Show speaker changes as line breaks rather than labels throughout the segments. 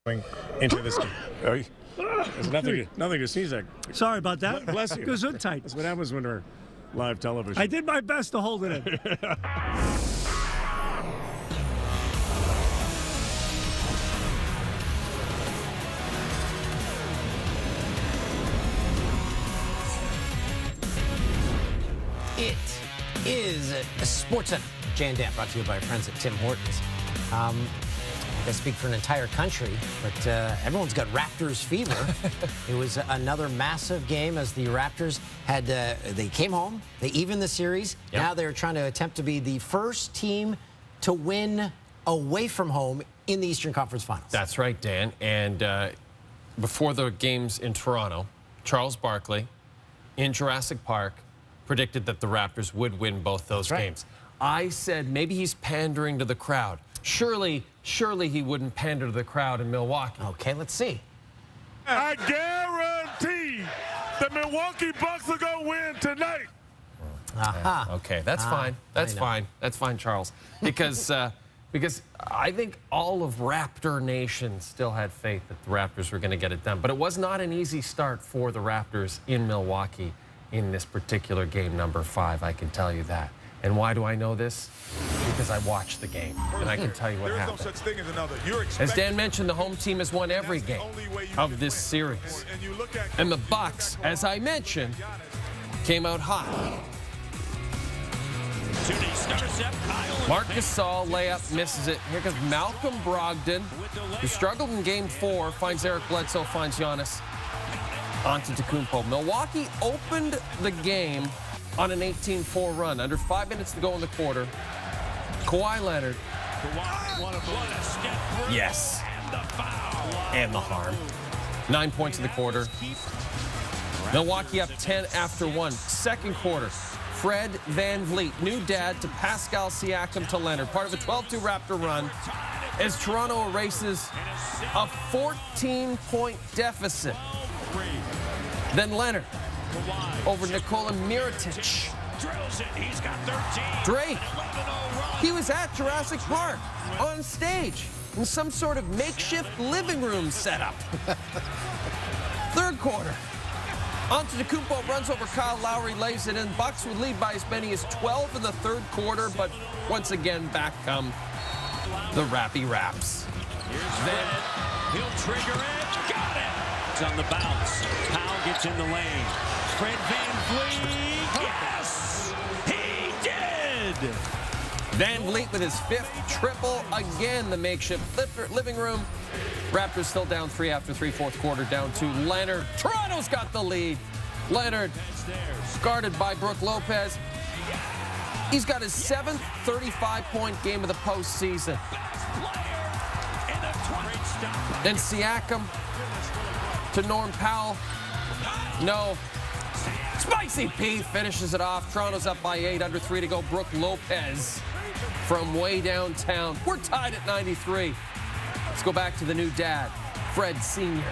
into this game. There's nothing to sneeze at.
Sorry about that.
Bless you.
Gesundheit.
That's what happens when we're live television.
I did my best to hold it in.
It is Sports Center. Jan Dan, brought to you by our friends at Tim Hortons. I speak for an entire country, but everyone's got Raptors fever. It was another massive game as the Raptors had, they came home, they evened the series. Yep. Now they're trying to attempt to be the first team to win away from home in the Eastern Conference Finals.
That's right, Dan. And before the games in Toronto, Charles Barkley in Jurassic Park predicted that the Raptors would win both those games. I said maybe he's pandering to the crowd. Surely he wouldn't pander to the crowd in Milwaukee.
Okay, let's see.
I guarantee the Milwaukee Bucks are going to win tonight.
Okay, that's fine. That's fine. That's fine, Charles. Because I think all of Raptor Nation still had faith that the Raptors were going to get it done. But it was not an easy start for the Raptors in Milwaukee in this particular game number 5, I can tell you that. And why do I know this? Because I watched the game, and I can tell you what happened.
No such thing as another.
As Dan mentioned, the home team has won every game of this series. And the Bucks, as I mentioned, came out hot. Marc Gasol layup misses it. Here comes Malcolm Brogdon, who struggled in game 4, finds Eric Bledsoe, finds Giannis Antetokounmpo. Milwaukee opened the game on an 18-4 run. Under 5 minutes to go in the quarter. Kawhi Leonard. Yes. And the harm. 9 points in the quarter. Milwaukee up 10 after 1. Second quarter. Fred VanVleet, new dad to Pascal Siakam to Leonard. Part of a 12-2 Raptor run as Toronto erases a 14-point deficit. Then Leonard over Nikola Mirotic. Drake, he was at Jurassic Park on stage in some sort of makeshift living room setup. Third quarter, Antetokounmpo runs over Kyle Lowry, lays it in. Bucks would lead by as many as 12 in the third quarter, but once again, back come the Rappy Raps.
Then he'll trigger it. Got it. It's on the bounce. Powell gets in the lane. Fred VanVleet. Yes, he did.
VanVleet with his 5th triple again. The makeshift living room. Raptors still down 3 after 3, fourth quarter, down to Leonard. Toronto's got the lead. Leonard guarded by Brook Lopez. He's got his 7th 35-point game of the postseason. Then Siakam to Norm Powell. No. Spicy P finishes it off. Toronto's up by 8, under 3 to go. Brook Lopez from way downtown. We're tied at 93. Let's go back to the new dad, Fred Sr.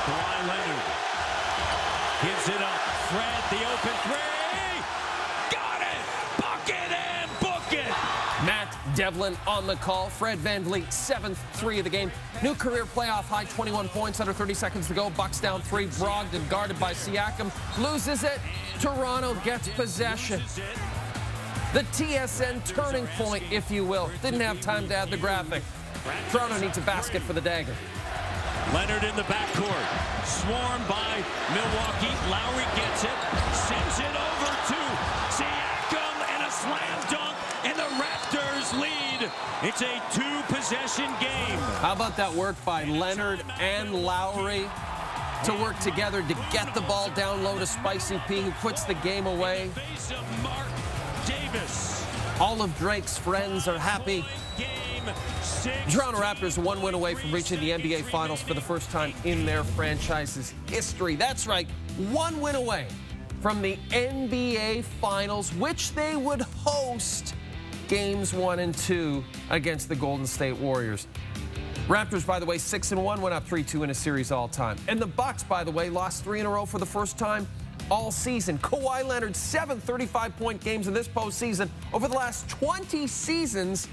Kawhi Leonard gives it up. Fred, the open 3. Got it! Bucket and book it!
Matt Devlin on the call. Fred VanVleet, 7th 3 of the game. New career playoff high, 21 points, under 30 seconds to go. Bucks down 3. Brogdon guarded by Siakam. Loses it. Toronto gets possession. The TSN turning point, if you will. Didn't have time to add the graphic. Toronto needs a basket for the dagger.
Leonard in the backcourt. Swarmed by Milwaukee. Lowry gets it. Sends it over to Siakam and a slam dunk. And the Raptors lead. It's a 2-possession game.
How about that work by Leonard and Lowry to work together to get the ball down low to Spicy P, who puts the game away. All of Drake's friends are happy. Toronto Raptors 1 win away from reaching the NBA Finals for the first time in their franchise's history. That's right, 1 win away from the NBA Finals, which they would host games 1 and 2 against the Golden State Warriors. Raptors, by the way, 6-1, went up 3-2 in a series all time. And the Bucks, by the way, lost 3 in a row for the first time all season. Kawhi Leonard's 7 35-point games in this postseason. Over the last 20 seasons,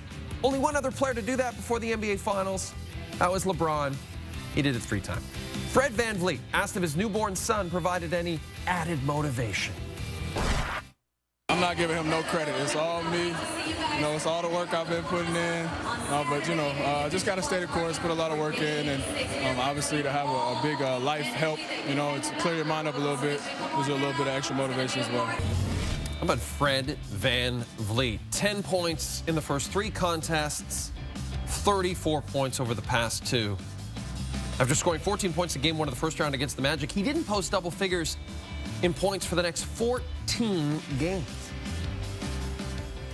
Only one other player to do that before the NBA Finals. That was LeBron. He did it 3 times. Fred VanVleet asked if his newborn son provided any added motivation.
I'm not giving him no credit. It's all me. You know, it's all the work I've been putting in. But, you know, just got to stay the course, put a lot of work in, and obviously to have a big life help, you know, it's clear your mind up a little bit. Gives you a little bit of extra motivation as well.
How about Fred VanVleet? 10 points in the first 3 contests, 34 points over the past 2. After scoring 14 points in Game 1 of the first round against the Magic, he didn't post double figures in points for the next 14 games.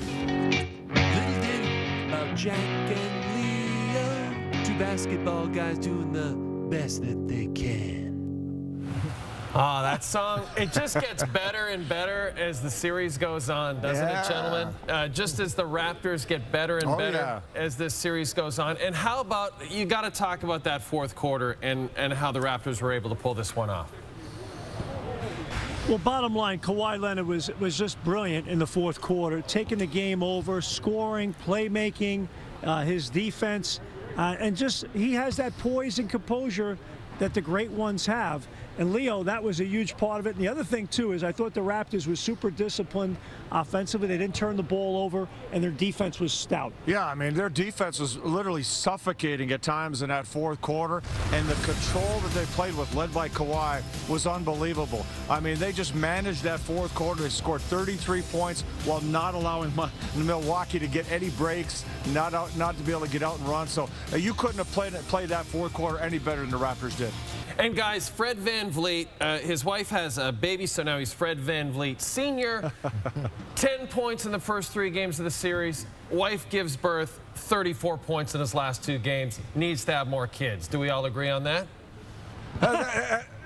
Little ditty about Jack and Leo, 2 basketball guys doing the best that they can.
Oh, that song, it just gets better and better as the series goes on, doesn't it, gentlemen? Just as the Raptors get better and better as this series goes on. And how about, you got to talk about that 4th quarter and how the Raptors were able to pull this one off.
Well, bottom line, Kawhi Leonard was just brilliant in the 4th quarter, taking the game over, scoring, playmaking, his defense, and just he has that poise and composure that the great ones have. And Leo, that was a huge part of it. And the other thing, too, is I thought the Raptors were super disciplined offensively. They didn't turn the ball over, and their defense was stout.
Yeah, I mean, their defense was literally suffocating at times in that 4th quarter, and the control that they played with, led by Kawhi, was unbelievable. I mean, they just managed that 4th quarter. They scored 33 points while not allowing Milwaukee to get any breaks, not to be able to get out and run. So you couldn't have played that 4th quarter any better than the Raptors did.
And guys, Fred VanVleet, his wife has a baby, so now he's Fred VanVleet Sr. 10 points in the first 3 games of the series. Wife gives birth, 34 points in his last 2 games. Needs to have more kids. Do we all agree on that?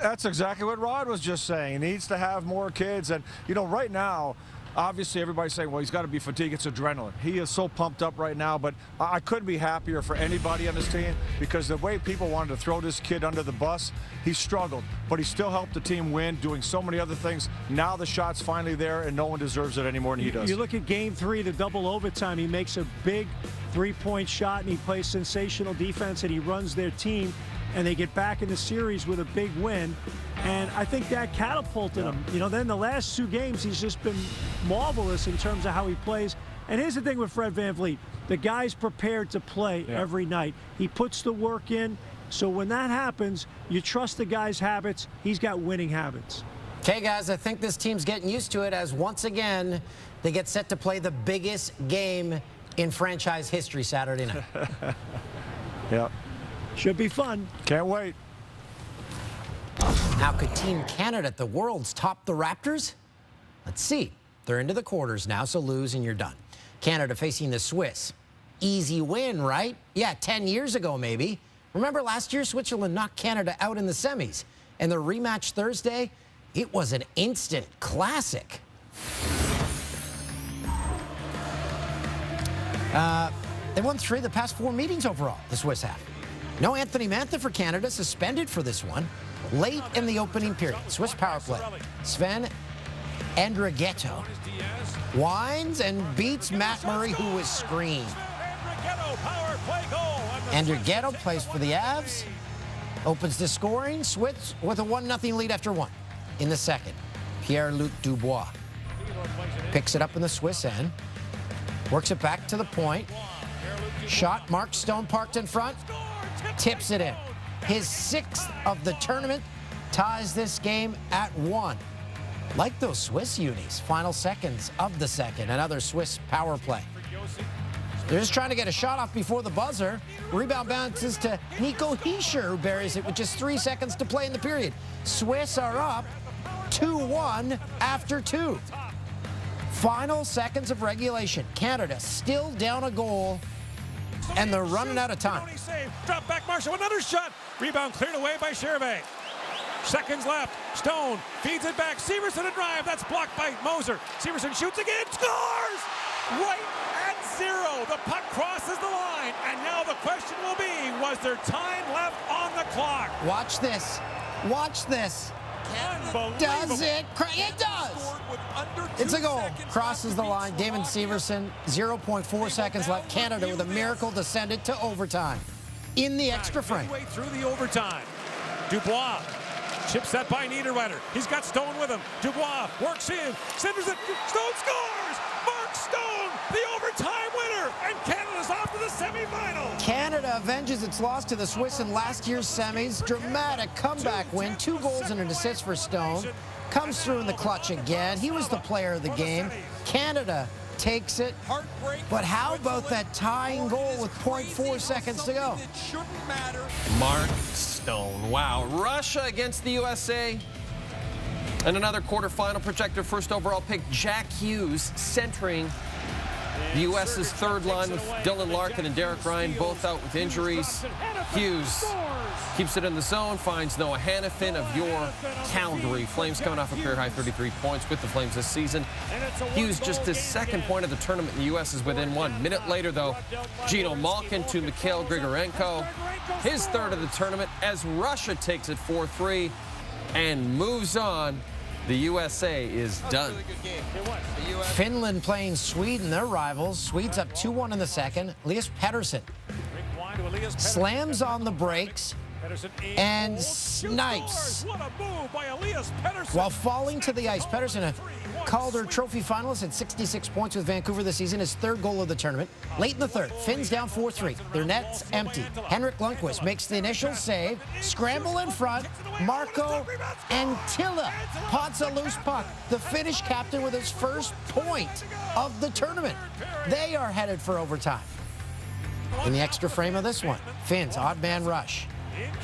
That's exactly what Rod was just saying. He needs to have more kids. And, you know, right now, obviously everybody's saying, well, he's got to be fatigued. It's adrenaline. He is so pumped up right now, but I couldn't be happier for anybody on this team, because the way people wanted to throw this kid under the bus, he struggled, but he still helped the team win, doing so many other things. Now the shot's finally there, and no one deserves it any more than he does.
You look at Game 3, the double overtime, he makes a big 3-point shot, and he plays sensational defense, and he runs their team, and they get back in the series with a big win. And I think that catapulted him. You know, then the last 2 games, he's just been marvelous in terms of how he plays. And here's the thing with Fred VanVleet. The guy's prepared to play every night. He puts the work in. So when that happens, you trust the guy's habits. He's got winning habits.
Okay, guys, I think this team's getting used to it as once again they get set to play the biggest game in franchise history Saturday night.
Yeah.
Should be fun.
Can't wait.
Now, could Team Canada at the Worlds top the Raptors? Let's see. They're into the quarters now, so lose and you're done. Canada facing the Swiss. Easy win, right? Yeah, 10 years ago maybe. Remember last year, Switzerland knocked Canada out in the semis. And the rematch Thursday, it was an instant classic. They won 3 of the past 4 meetings overall, the Swiss have. No Anthony Mantha for Canada, suspended for this one. Late in the opening period, Swiss power play. Sven Andrighetto winds and beats Matt Murray, who was screened. Andrighetto plays for the Avs, opens the scoring, Swiss with a 1-0 lead after 1. In the second, Pierre-Luc Dubois picks it up in the Swiss end, works it back to the point. Shot, Mark Stone parked in front, tips it in. His 6th of the tournament, ties this game at 1. Like those Swiss unis, final seconds of the second, another Swiss power play. They're just trying to get a shot off before the buzzer. Rebound bounces to Nico Hischier, who buries it with just 3 seconds to play in the period. Swiss are up 2-1 after 2. Final seconds of regulation. Canada still down a goal, and they're running out of time.
Drop back Marshall, another shot. Rebound cleared away by Chervais. Seconds left. Stone feeds it back. Severson a drive. That's blocked by Moser. Severson shoots again. Scores! Right at 0. The puck crosses the line. And now the question will be, was there time left on the clock?
Watch this. Watch this. Does it? It does. It's a goal. Crosses the line. Damon Severson, 0.4 seconds left. Canada with a miracle to send it to overtime in the extra frame.
Midway through the overtime. Dubois. Chip set by Niederreiter. He's got Stone with him. Dubois works in. Centers it. Stone scores! Mark Stone, the overtime winner! And Canada's off to the semifinals.
Canada avenges its loss to the Swiss in last year's semis. Dramatic comeback win. 2 goals and an assist for Stone. Comes through in the clutch again. He was the player of the game. Canada takes it. But how about that tying goal with 0.4 seconds to go?
Mark Stone. Wow. Russia against the USA. And another quarterfinal projected first overall pick, Jack Hughes, centering the U.S.'s third line with Dylan Larkin and Derek Ryan both out with injuries. Hughes keeps it in the zone, finds Noah Hannafin of your Calgary Flames, coming off a career-high 33 points with the Flames this season. Hughes just his second point of the tournament, and the U.S. is within 1. Minute later, though, Gino Malkin to Mikhail Grigorenko, his third of the tournament, as Russia takes it 4-3 and moves on. The USA is done.
Finland playing Sweden, their rivals. Swedes up 2-1 in the second. Elias Pettersson slams on the brakes and snipes while falling to the ice. Pettersson, a Calder Trophy finalist, at 66 points with Vancouver this season, his 3rd goal of the tournament. Late in the 3rd, Finns down 4-3. Their net's empty. Henrik Lundqvist makes the initial save. Scramble in front. Marco Antila pots a loose puck. The Finnish captain with his first point of the tournament. They are headed for overtime. In the extra frame of this one, Finns, odd man rush.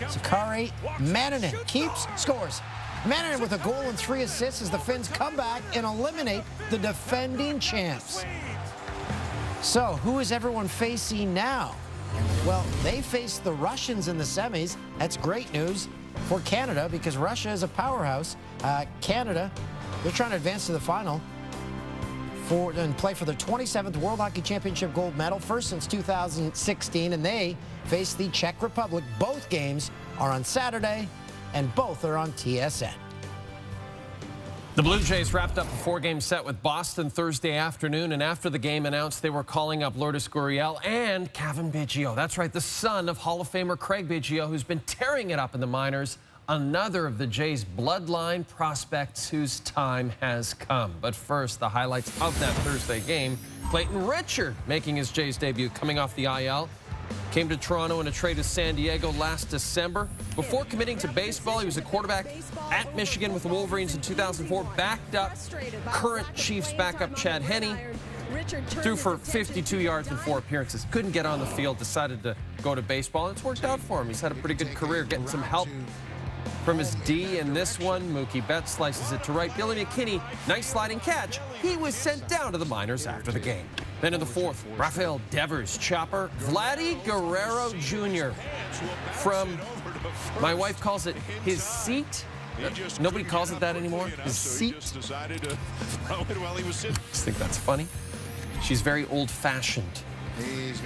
Sakari Manninen keeps, scores. Manninen with a goal and 3 assists as the Finns come back and eliminate the defending champs. So, who is everyone facing now? Well, they face the Russians in the semis. That's great news for Canada because Russia is a powerhouse. Canada, they're trying to advance to the final and play for their 27th World Hockey Championship gold medal, first since 2016, and they face the Czech Republic. Both games are on Saturday, and both are on TSN.
The Blue Jays wrapped up a 4-game set with Boston Thursday afternoon, and after the game announced they were calling up Lourdes Gurriel and Kevin Biggio. That's right, the son of Hall of Famer Craig Biggio, who's been tearing it up in the minors. Another of the Jays' bloodline prospects whose time has come. But first, the highlights of that Thursday game. Clayton Richard making his Jays debut coming off the IL. Came to Toronto in a trade to San Diego last December. Before committing to baseball, he was a quarterback at Michigan with the Wolverines in 2004. Backed up current Chiefs backup Chad Henne. Threw for 52 yards in 4 appearances. Couldn't get on the field, decided to go to baseball, and it's worked out for him. He's had a pretty good career, getting some help from his D in this one. Mookie Betts slices it to right. Billy McKinney, nice sliding catch. He was sent down to the minors after the game. Then in the 4th, Rafael Devers chopper. Vladdy Guerrero Jr. from, my wife calls it his seat. Nobody calls it that anymore. His seat. I just think that's funny. She's very old-fashioned.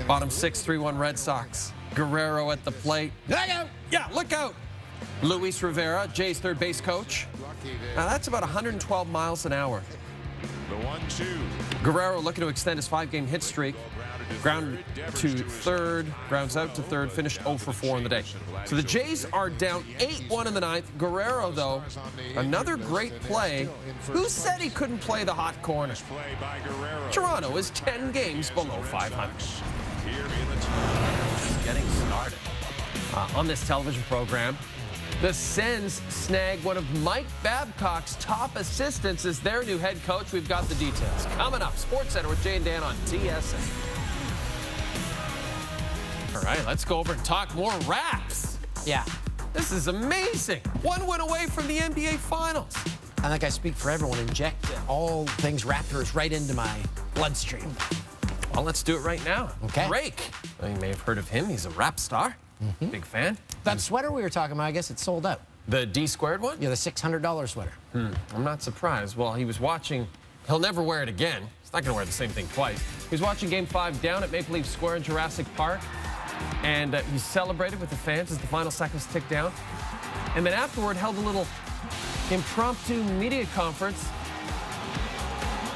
Bottom 6, 3-1 Red Sox. Guerrero at the plate. Look out! Yeah, look out! Luis Rivera, Jay's third base coach. Now that's about 112 miles an hour.
The 1-2.
Guerrero looking to extend his 5-game hit streak. Ground to third, grounds out to third, finished 0 for 4 in the day. So the Jays are down 8-1 in the 9th. Guerrero, though, another great play. Who said he couldn't play the hot corner? Toronto is 10 games below 500. Getting started. On this television program, the Sens snag one of Mike Babcock's top assistants as their new head coach. We've got the details. Coming up, SportsCenter with Jay and Dan on TSN. All right, let's go over and talk more Raps.
Yeah.
This is amazing. 1 win away from the NBA Finals.
I think I speak for everyone. Inject all things Raptors right into my bloodstream.
Well, let's do it right now.
Okay.
Drake. Well, you may have heard of him. He's a rap star. Big fan.
That sweater we were talking about, I guess it's sold out.
The D-squared one?
Yeah, the $600 sweater.
I'm not surprised. Well, he was watching. He'll never wear it again. He's not going to wear the same thing twice. He was watching Game 5 down at Maple Leaf Square in Jurassic Park, and he celebrated with the fans as the final seconds ticked down. And then afterward held a little impromptu media conference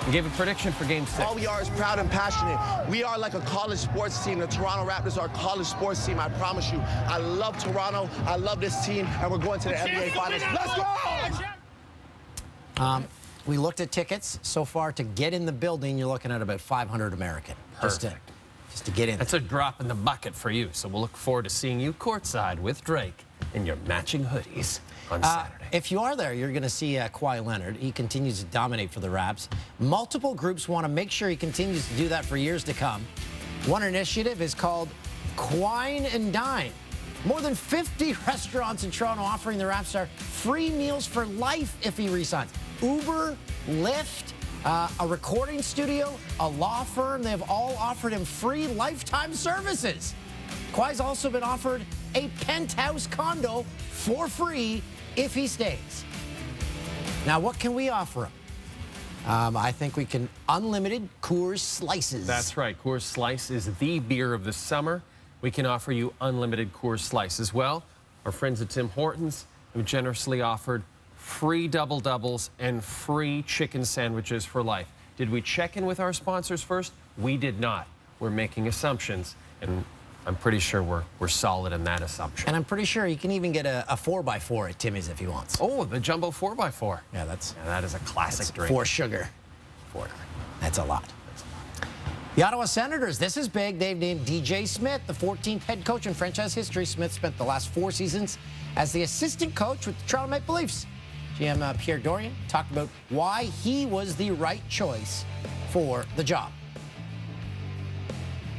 He gave a prediction for Game 6.
All we are is proud and passionate. We are like a college sports team. The Toronto Raptors are a college sports team, I promise you. I love Toronto. I love this team, and we're going to the NBA Finals. Let's go!
We looked at tickets. So far, to get in the building, you're looking at about 500 American.
Perfect.
Just to get in.
That's a drop in the bucket for you. So we'll look forward to seeing you courtside with Drake in your matching hoodies on Saturday.
If you are there, you're going to see Kawhi Leonard. He continues to dominate for the Raps. Multiple groups want to make sure he continues to do that for years to come. One initiative is called Quine and Dine. More than 50 restaurants in Toronto offering the rap star free meals for life if he resigns. Uber, Lyft, a recording studio, a law firm, they have all offered him free lifetime services. Kawhi's also been offered a penthouse condo for free if he stays. Now, what can we offer him? I think we can unlimited Coors Slices.
That's right. Coors Slice is the beer of the summer. We can offer you unlimited Coors Slice as well. Our friends at Tim Hortons have generously offered free double-doubles and free chicken sandwiches for life. Did we check in with our sponsors first? We did not. We're making assumptions, and I'm pretty sure we're solid in that assumption.
And I'm pretty sure he can even get a 4x4 at Timmy's if he wants.
Oh, the jumbo 4x4.
Yeah,
that is a classic drink.
4 sugar. 4. That's a lot. The Ottawa Senators, this is big. They've named DJ Smith the 14th head coach in franchise history. Smith spent the last 4 seasons as the assistant coach with the Toronto Maple Leafs. GM Pierre Dorion talked about why he was the right choice for the job.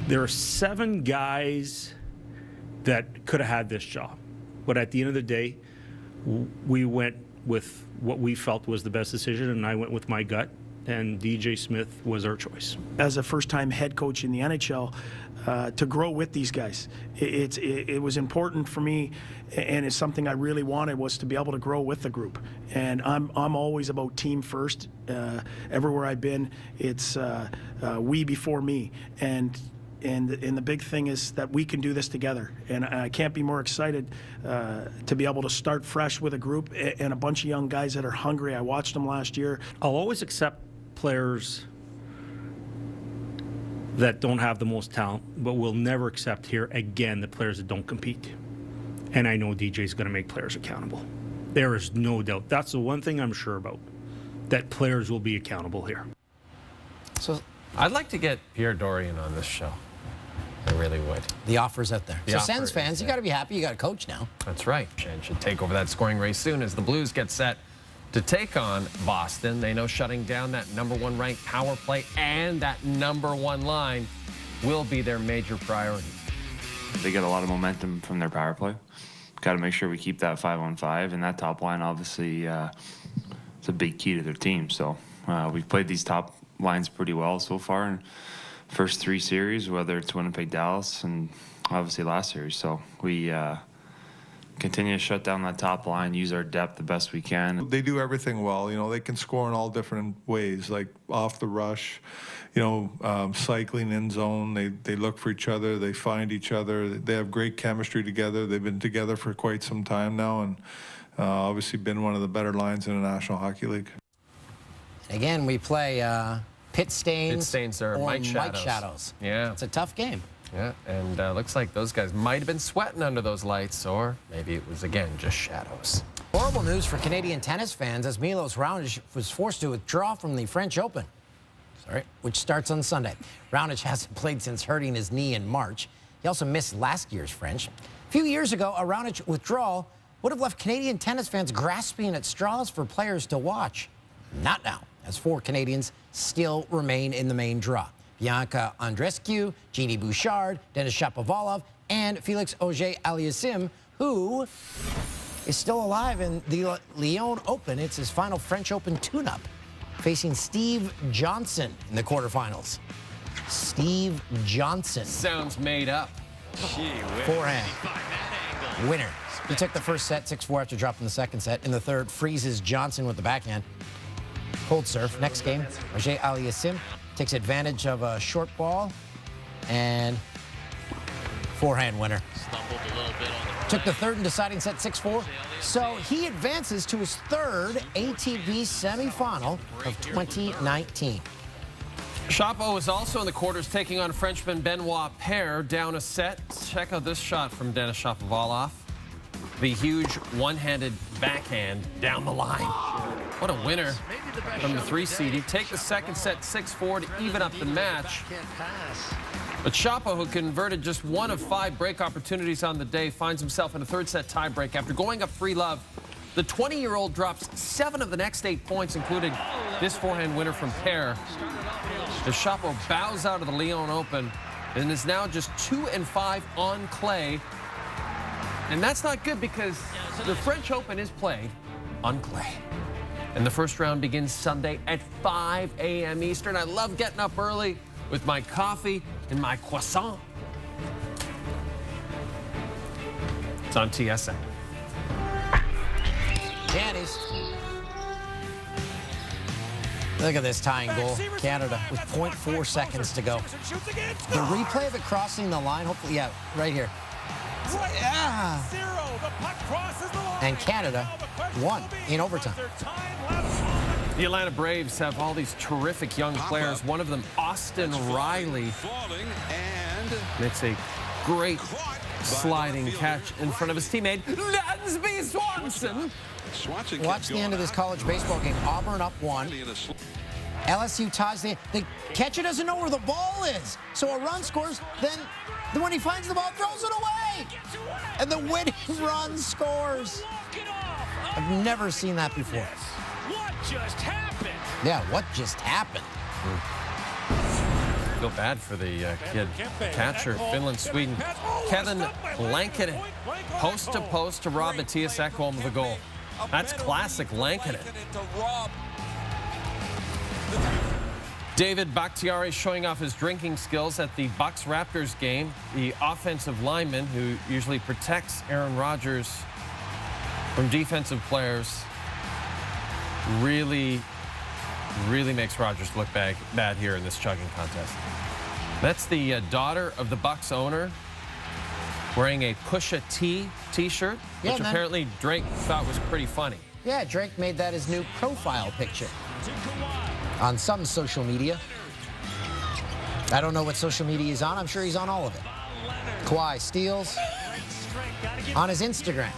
There are 7 guys that could have had this job. But at the end of the day, we went with what we felt was the best decision, and I went with my gut, and DJ Smith was our choice.
As a first-time head coach in the NHL, to grow with these guys, it was important for me, and it's something I really wanted, was to be able to grow with the group. And I'm always about team first. Everywhere I've been, it's we before me. And the big thing is that we can do this together. And I can't be more excited to be able to start fresh with a group and a bunch of young guys that are hungry. I watched them last year.
I'll always accept players that don't have the most talent, but we'll never accept here, again, the players that don't compete. And I know DJ's going to make players accountable. There is no doubt. That's the one thing I'm sure about, that players will be accountable here.
So I'd like to get Pierre Dorion on this show. I really would.
The offer's out there.
The
so
offer
Sens fans, you got to be happy. You got a coach now.
That's right. And should take over that scoring race soon as the Blues get set to take on Boston. They know shutting down that #1 ranked power play and that #1 line will be their major priority.
They get a lot of momentum from their power play. Got to make sure we keep that 5-on-5, and that top line obviously is a big key to their team. So we've played these top lines pretty well so far in first 3 series, whether it's Winnipeg, Dallas, and obviously last series. So we continue to shut down that top line, use our depth the best we can.
They do everything well. You know, they can score in all different ways, like off the rush, you know, cycling in zone. They look for each other. They find each other. They have great chemistry together. They've been together for quite some time now, and obviously been one of the better lines in the National Hockey League.
Again, we play pit stains
or
Mike
Shadows.
Shadows.
Yeah.
It's a tough game.
Yeah, and looks like those guys might have been sweating under those lights, or maybe it was, again, just shadows.
Horrible news for Canadian tennis fans as Milos Raonic was forced to withdraw from the French Open, which starts on Sunday. Raonic hasn't played since hurting his knee in March. He also missed last year's French. A few years ago, a Raonic withdrawal would have left Canadian tennis fans grasping at straws for players to watch. Not now, as 4 Canadians still remain in the main draw. Bianca Andreescu, Jeannie Bouchard, Denis Shapovalov, and Felix Auger-Aliassime, who is still alive in the Lyon Open. It's his final French Open tune-up, facing Steve Johnson in the quarterfinals. Steve Johnson.
Sounds made up.
Forehand. Winner. He took the first set, 6-4 after dropping the second set. In the third, freezes Johnson with the backhand. Cold serve. Next game, Auger-Aliassime takes advantage of a short ball and forehand winner.
Stumbled a little bit on the
Took the third and deciding set 6-4. So he advances to his third ATP semifinal of 2019.
Chapo is also in the quarters, taking on Frenchman Benoit Paire, down a set. Check out this shot from Denis Shapovalov. The huge one-handed backhand down the line. What a winner from the 3 seed. He'd take the second set 6-4 to even up the match. But Chapo, who converted just 1 of 5 break opportunities on the day, finds himself in a third set tiebreak. After going up 3-love, the 20-year-old drops 7 of the next 8 points, including this forehand winner from Paire. As Chapo bows out of the Lyon Open and is now just 2-5 on clay. And that's not good because the French Open is played on clay. And the first round begins Sunday at 5 a.m. Eastern. I love getting up early with my coffee and my croissant. It's on TSN.
Candies. Look at this tying goal. Canada with 0.4 seconds to go. The replay of it crossing the line, hopefully, yeah, right here. Yeah. And Canada won in overtime.
The Atlanta Braves have all these terrific young players. One of them, Austin Riley, makes a great sliding catch in front of his teammate, Dansby Swanson.
Watch the end of this college baseball game. Auburn up 1. LSU ties the catcher doesn't know where the ball is. So a run scores, then when he finds the ball, throws it away. And the winning run scores. I've never seen that before.
What just happened?
Yeah, what just happened?
Feel bad for the kid catcher, Finland, Sweden. Kevin Lankinen, post to post to Rob Matthias Ekholm with a goal. That's classic Lankinen. David Bakhtiari showing off his drinking skills at the Bucks-Raptors game. The offensive lineman who usually protects Aaron Rodgers from defensive players really makes Rodgers look bad here in this chugging contest. That's the daughter of the Bucks owner wearing a Pusha T t-shirt, which apparently Drake thought was pretty funny.
Yeah, Drake made that his new profile picture on some social media. I don't know what social media he's on. I'm sure he's on all of it. Kawhi steals on his Instagram.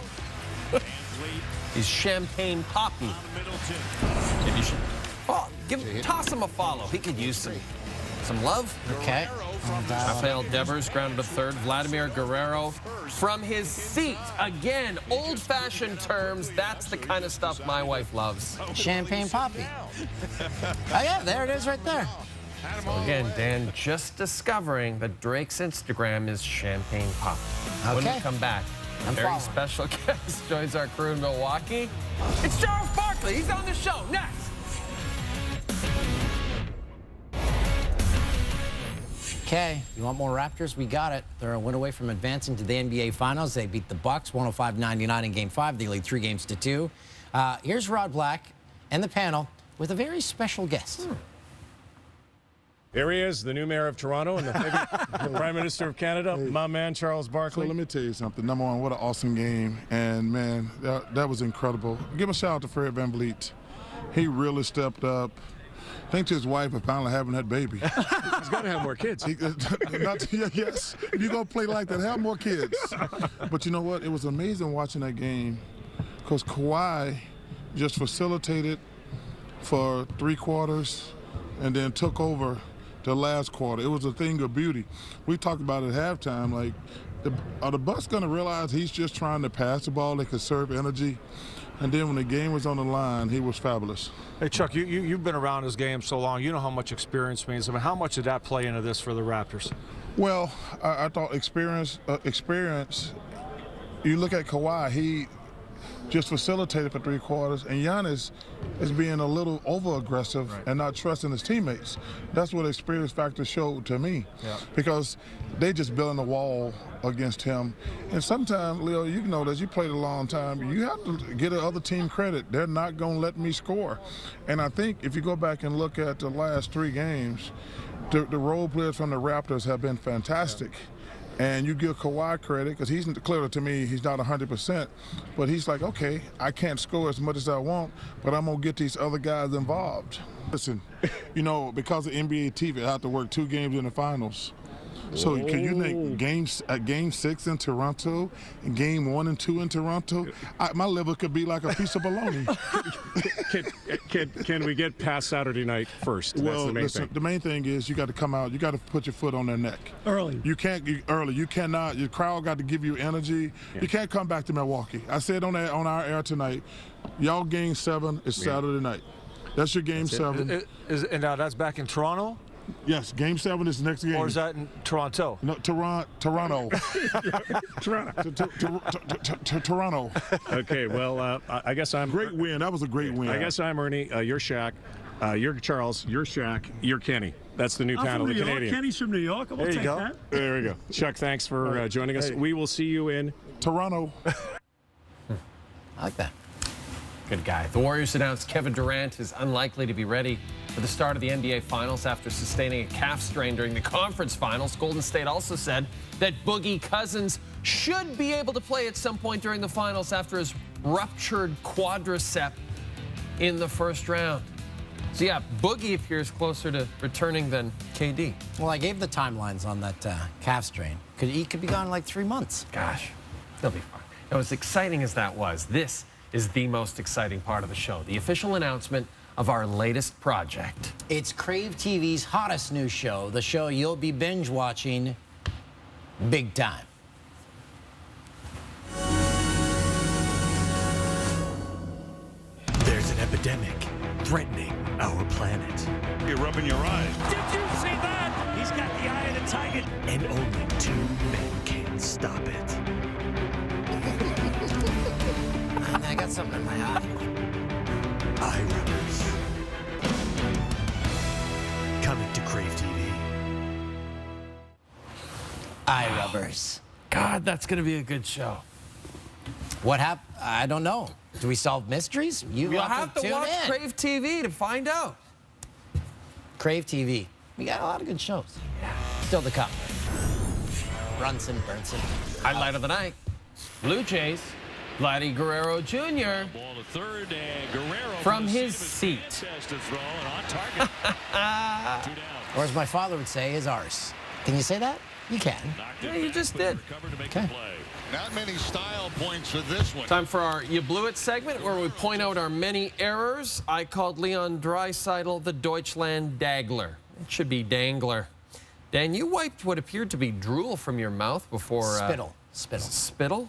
He's Champagne Poppy. Maybe you should toss him a follow. He could use some love.
Okay.
Rafael Devers grounded to third. Vladimir Guerrero from his seat. Again, old-fashioned terms. That's the kind of stuff my wife loves.
Champagne Poppy. Oh, yeah, there it is right there.
So again, Dan just discovering that Drake's Instagram is Champagne Poppy.
Okay.
When we come back, a very special guest joins our crew in Milwaukee. It's Charles Barkley. He's on the show next.
Okay, you want more Raptors? We got it. They're a win away from advancing to the NBA Finals. They beat the Bucks 105-99 in Game 5. They lead 3 games to 2. Here's Rod Black and the panel with a very special guest.
Here he is, the new mayor of Toronto and the Prime Minister of Canada, my man, Charles Barkley.
So let me tell you something. Number one, what an awesome game. And, man, that was incredible. Give a shout out to Fred VanVleet. He really stepped up. Thanks to his wife for finally having that baby.
He's got to have more kids.
Yes. If you're going to play like that, have more kids. But you know what? It was amazing watching that game because Kawhi just facilitated for 3 quarters and then took over the last quarter. It was a thing of beauty. We talked about it at halftime, like, are the Bucks going to realize he's just trying to pass the ball and conserve energy? And then when the game was on the line, he was fabulous.
Hey, Chuck, you've been around this game so long. You know how much experience means. I mean, how much did that play into this for the Raptors?
Well, I thought experience, you look at Kawhi, he just facilitated for 3 quarters, and Giannis is being a little over-aggressive and not trusting his teammates. That's what experience factor showed to me, because they just building a wall against him. And sometimes, Leo, you know this, you played a long time, you have to get the other team credit. They're not going to let me score. And I think if you go back and look at the last 3 games, the role players from the Raptors have been fantastic. And you give Kawhi credit because he's clearly, to me, he's not 100%, but he's like, okay, I can't score as much as I want, but I'm gonna get these other guys involved. Listen, you know, because of NBA TV, I have to work 2 games in the finals. So can you think game 6 in Toronto and game 1 and 2 in Toronto? My liver could be like a piece of bologna.
Can we get past Saturday night first? That's
Well,
the main
listen,
thing.
the main thing is you got to come out. You got to put your foot on their neck.
Early.
You can't early. You cannot. Your crowd got to give you energy.
Yeah.
You can't come back to Milwaukee. I said on our air tonight, y'all game 7 is Saturday night. That's your game 7.
And now that's back in Toronto?
Yes, game 7 is the next game.
Or is that in Toronto?
No, Toronto. Toronto.
Okay, well, I guess I'm...
Great win. That was a great win.
I guess I'm Ernie, you're Shaq, you're Charles, you're Shaq, you're Kenny. That's the new panel, the Canadian.
Kenny's from New York. We'll take that.
There we go. Chuck, thanks for joining us. We will see you in...
Toronto.
I like that.
Good guy. The Warriors announced Kevin Durant is unlikely to be ready for the start of the NBA Finals after sustaining a calf strain during the conference finals. Golden State also said that Boogie Cousins should be able to play at some point during the finals after his ruptured quadricep in the first round. So yeah, Boogie appears closer to returning than KD.
Well, I gave the timelines on that calf strain. He could be gone in like 3 months.
Gosh, they'll be fine. Now, as exciting as that was, this is the most exciting part of the show, the official announcement of our latest project.
It's Crave TV's hottest new show, the show you'll be binge watching big time.
There's an epidemic threatening our planet.
You're rubbing your eyes.
Did you see that? He's got the eye of the tiger.
And only 2 men can stop it.
I got something in my eye.
Eye rubbers. Coming to Crave TV.
Eye rubbers.
God, that's going to be a good show.
What happened? I don't know. Do we solve mysteries?
You'll have to
tune
watch
in.
Crave TV to find out.
Crave TV. We got a lot of good shows. Yeah. Still to come. Brunson.
Highlight of the night. Blue Jays. Vladdy Guerrero Jr.
Ball to third, and Guerrero
from his seat.
To throw and on target. 2 down.
Or as my father would say, his arse. Can you say that? You can.
Yeah, you just did.
Okay.
Not many style points for this one.
Time for our You Blew It segment, where we point out our many errors. I called Leon Draisaitl the Deutschland Dagler. It should be Dangler. Dan, you wiped what appeared to be drool from your mouth before...
Spittle.
Spittle?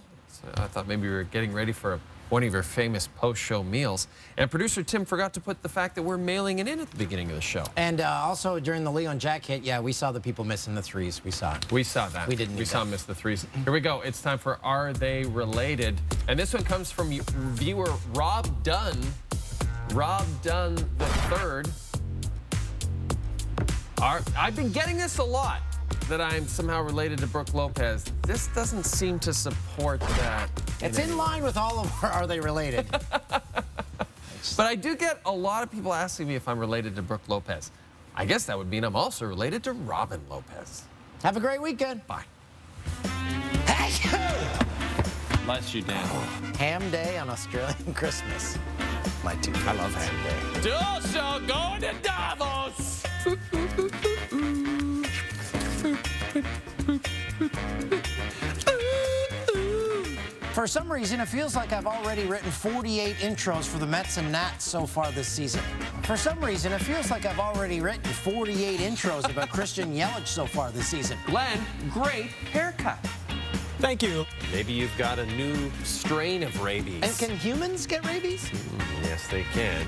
I thought maybe you were getting ready for one of your famous post-show meals. And producer Tim forgot to put the fact that we're mailing it in at the beginning of the show.
And also during the Leon Jack hit, yeah, we saw the people missing the threes. We saw it.
We saw that.
We didn't.
We saw them miss the threes. Here we go. It's time for Are They Related? And this one comes from viewer Rob Dunn. Rob Dunn the third. I've been getting this a lot, that I'm somehow related to Brooke Lopez. This doesn't seem to support that.
It's in line with all of our Are They Related?
But I do get a lot of people asking me if I'm related to Brooke Lopez. I guess that would mean I'm also related to Robin Lopez.
Have a great weekend.
Bye. Bless you, Dan.
Ham Day on Australian Christmas. My two. I love Ham Day.
Also going to Davos.
For some reason, it feels like I've already written 48 intros for the Mets and Nats so far this season. For some reason, it feels like I've already written 48 intros about Christian Yelich so far this season.
Glenn, great haircut.
Thank you.
Maybe you've got a new strain of rabies.
And can humans get rabies?
Yes, they can.